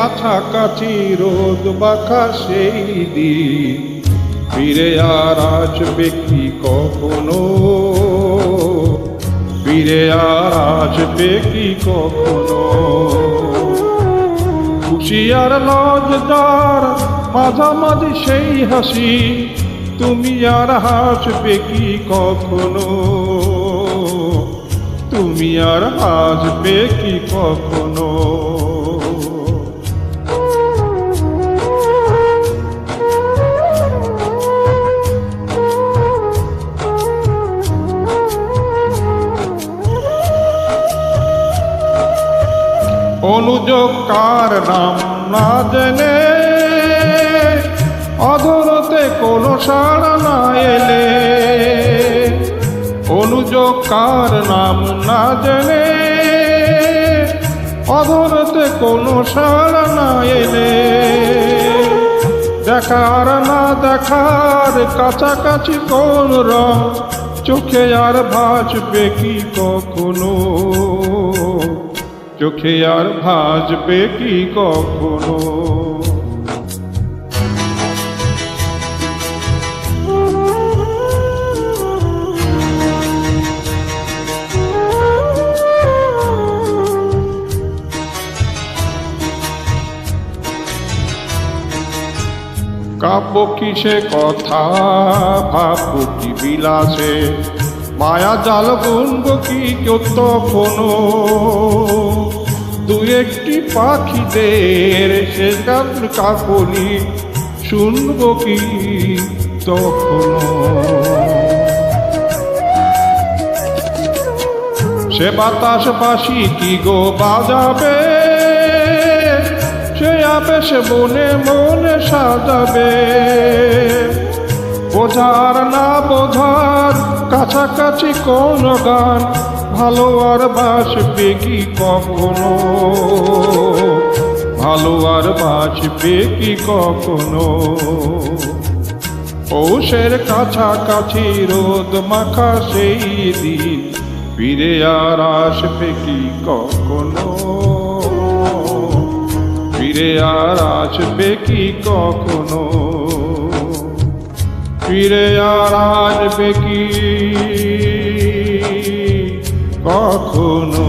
কাছাকাছি রোদ মাখা সেই দিন ফিরে আর আসবে কি কখনো, ফিরে আর আসবে কি কখনো। খুশি আর লজ্জার মাঝামাঝি সেই হাসি, তুমি আর হাসবে কি কখনো, তুমি আর হাসবে কি কখনো। অনুযোগ কার নাম না জেনে, অধরতে কোনো সাড়া না এলে, অনুযোগ কার নাম না জেনে, অধরতে কোনো সাড়া না এলে, দেখার না দেখার কাছাকাছি কোন রং, চোখে আর ভাসবে কি কখনো, চোখে আর ভাসবে কি কখনো। কাব্য কি সে কথা, ভাবব কি বিলাসে, মায়া জাল বুনব কি তখনো, দু একটি পাখিদের সে গান কাকলি শুনব কি তখনো। সে বাতাস বাসি কি গো বাজাবে, সে আবেশ মনে মনে সাজাবে, বোঝার না বোঝার কাছাকাছি কোন গান, ভালো আর বাসবে কি কখনো, ভালো আর বাসবে কি কখনো। পৌষের কাছাকাছি রোদ মাখা সেই দিন ফিরে আর আসবে কি কখনো, ফিরে আর আসবে কি কখনো, ফিরে আর আসবে কি কখনো।